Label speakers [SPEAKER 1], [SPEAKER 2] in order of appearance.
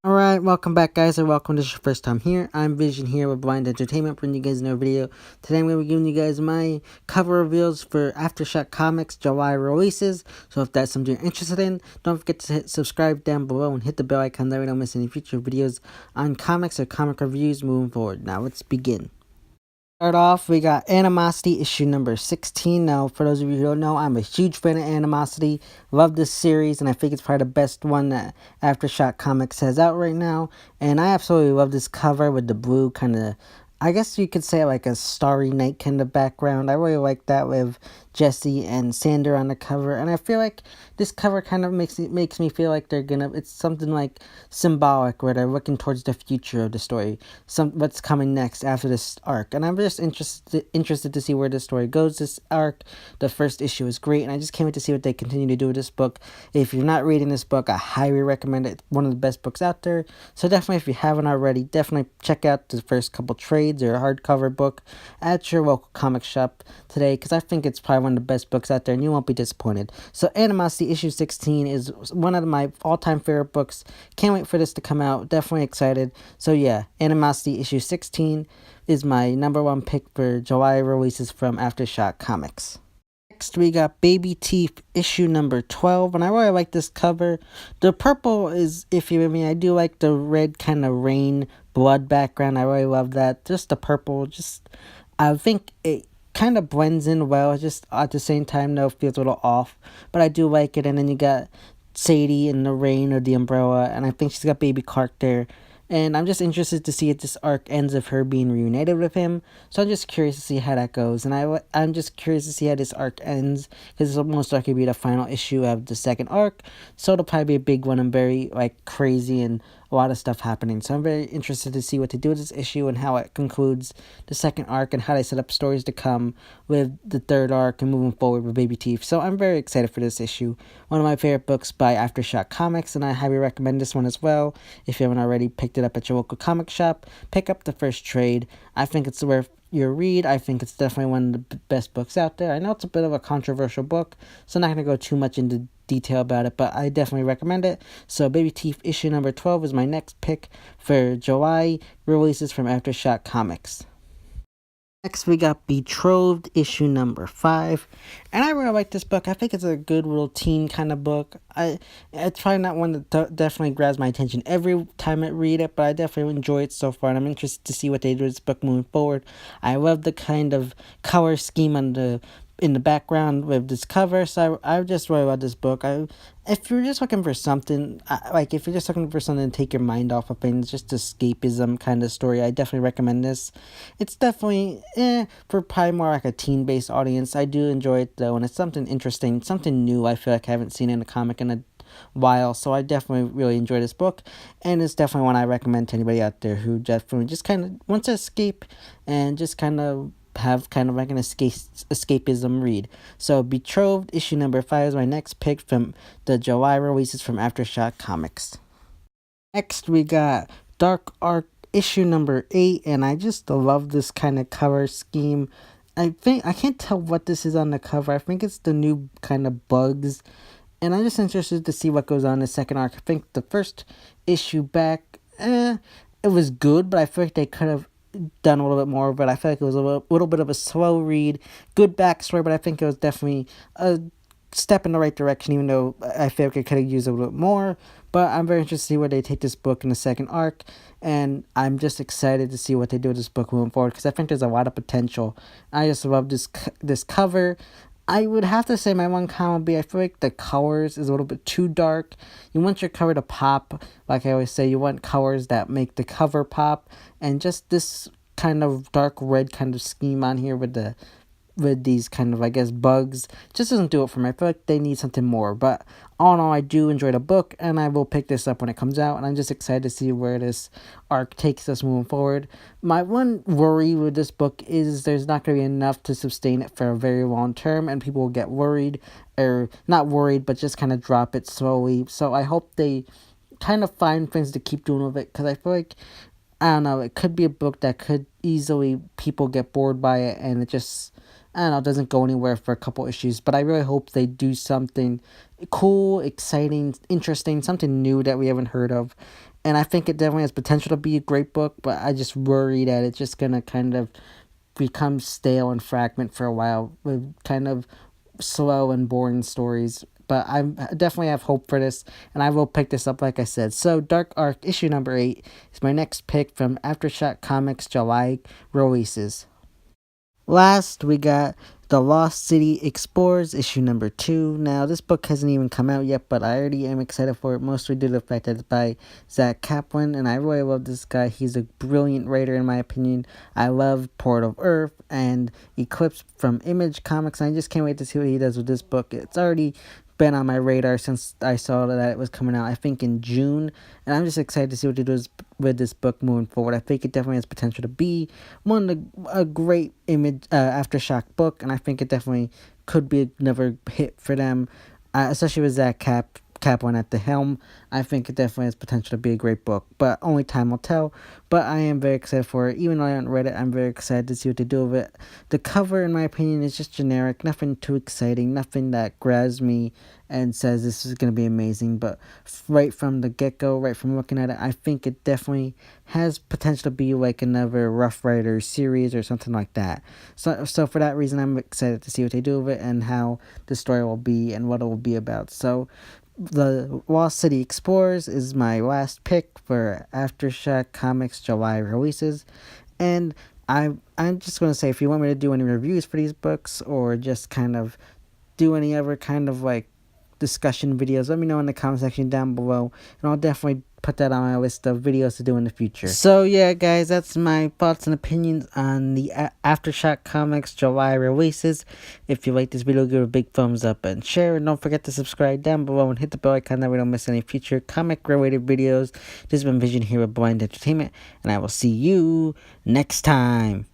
[SPEAKER 1] Alright, welcome back guys, or welcome to your first time here. I'm Vision here with Blind Entertainment, bringing you guys another video. Today I'm going to be giving you guys my cover reveals for Aftershock Comics July releases. So if that's something you're interested in, don't forget to hit subscribe down below and hit the bell icon that way you don't miss any future videos on comics or comic reviews moving forward. Now let's begin. Start off, we got Animosity issue number 16. Now, for those of you who don't know, I'm a huge fan of Animosity. Love this series, and I think it's probably the best one that Aftershock Comics has out right now. And I absolutely love this cover with the blue kind of, I guess you could say like a Starry Night kind of background. I really like that with Jesse and Sander on the cover, and I feel like this cover kind of makes me feel like it's something like symbolic, where they're looking towards the future of the story, what's coming next after this arc. And I'm just interested to see where this story goes. This arc, the first issue is great, and I just can't wait to see what they continue to do with this book. If you're not reading this book, I highly recommend it. It's one of the best books out there. So definitely, if you haven't already, definitely check out the first couple trades or hardcover book at your local comic shop today, because I think it's probably one of the best books out there, and you won't be disappointed. So Animosity issue 16 is one of my all-time favorite books. Can't wait for this to come out. Definitely excited. So yeah, Animosity issue 16 is my number one pick for July releases from Aftershock Comics. Next, we got Baby Teeth issue number 12, and I really like this cover. The purple is iffy with me. I do like the red kind of rain blood background. I really love that. Just the purple, I think it kind of blends in well. Just at the same time, though, feels a little off, but I do like it. And then you got Sadie in the rain or the umbrella, and I think she's got Baby Clark there. And I'm just interested to see if this arc ends of her being reunited with him. So I'm just curious to see how that goes. And I'm just curious to see how this arc ends, because this will most likely be the final issue of the second arc. So it'll probably be a big one and very crazy and a lot of stuff happening. So I'm very interested to see what they do with this issue and how it concludes the second arc and how they set up stories to come with the third arc and moving forward with Baby Teeth. So I'm very excited for this issue. One of my favorite books by Aftershock Comics, and I highly recommend this one as well. If you haven't already picked it up at your local comic shop, pick up the first trade. I think it's worth your read. I think it's definitely one of the best books out there. I know it's a bit of a controversial book, so I'm not going to go too much into detail about it, but I definitely recommend it. So Baby Teeth issue number 12 is my next pick for July releases from Aftershock Comics. Next, we got Betrothed issue number 5, and I really like this book. I think it's a good little teen kind of book. It's probably not one that definitely grabs my attention every time I read it, but I definitely enjoy it so far, and I'm interested to see what they do with this book moving forward. I love the kind of color scheme in the background with this cover, so I just really love this book. If you're just looking for something, if you're just looking for something to take your mind off of things, just escapism kind of story, I definitely recommend this. It's definitely, for probably more like a teen-based audience. I do enjoy it, though, and it's something interesting, something new I feel like I haven't seen in a comic in a while, so I definitely really enjoy this book, and it's definitely one I recommend to anybody out there who definitely just kind of wants to escape and just kind of have kind of like an escapism read. So Betrothed issue number 5 is my next pick from the July releases from Aftershock Comics. Next, we got Dark Arc issue number 8, and I just love this kind of cover scheme. I can't tell what this is on the cover. I think it's the new kind of bugs, and I'm just interested to see what goes on in the second arc. I think the first issue back, it was good, but I feel like they could have done a little bit more, but I feel like it was a little bit of a slow read. Good backstory, but I think it was definitely a step in the right direction, even though I feel like it could have used a little bit more. But I'm very interested to see where they take this book in the second arc, and I'm just excited to see what they do with this book moving forward, because I think there's a lot of potential. I just love this cover. I would have to say my one comment would be I feel like the colors is a little bit too dark. You want your cover to pop. Like I always say, you want colors that make the cover pop. And just this kind of dark red kind of scheme on here with these kind of, I guess, bugs just doesn't do it for me. I feel like they need something more. But all in all, I do enjoy the book, and I will pick this up when it comes out, and I'm just excited to see where this arc takes us moving forward. My one worry with this book is there's not going to be enough to sustain it for a very long term, and people will get worried, or not worried, but just kind of drop it slowly. So I hope they kind of find things to keep doing with it, because I feel like, I don't know, it could be a book that could easily, people get bored by it, and it just I don't know, doesn't go anywhere for a couple issues, but I really hope they do something cool, exciting, interesting, something new that we haven't heard of. And I think it definitely has potential to be a great book, but I just worry that it's just gonna kind of become stale and fragment for a while with kind of slow and boring stories. But I definitely have hope for this, and I will pick this up, like I said. So, Dark Arc issue number 8 is my next pick from Aftershock Comics July releases. Last, we got The Lost City Explorers, issue number 2. Now, this book hasn't even come out yet, but I already am excited for it, mostly due to the fact that it's by Zach Kaplan, and I really love this guy. He's a brilliant writer, in my opinion. I love Port of Earth and Eclipse from Image Comics, and I just can't wait to see what he does with this book. It's already been on my radar since I saw that it was coming out, I think, in June, and I'm just excited to see what he does with this book moving forward. I think it definitely has potential to be a great image Aftershock book, and I think it definitely could be another hit for them, especially with Zach Kaplan at the helm. I think it definitely has potential to be a great book, but only time will tell. But I am very excited for it. Even though I haven't read it, I'm very excited to see what they do with it. The cover, in my opinion, is just generic. Nothing too exciting. Nothing that grabs me and says this is going to be amazing. But right from the get-go, right from looking at it, I think it definitely has potential to be like another Rough Rider series or something like that. So for that reason, I'm excited to see what they do with it and how the story will be and what it will be about. So the Lost City Explorers is my last pick for Aftershock Comics July releases. And I'm just going to say, if you want me to do any reviews for these books or just kind of do any other kind of like discussion videos, let me know in the comment section down below, and I'll definitely put that on my list of videos to do in the future. So yeah, guys, that's my thoughts and opinions on the Aftershock Comics July releases. If you like this video, give it a big thumbs up and share, and don't forget to subscribe down below and hit the bell icon that we don't miss any future comic related videos. This has been Vision here with Blind Entertainment, and I will see you next time.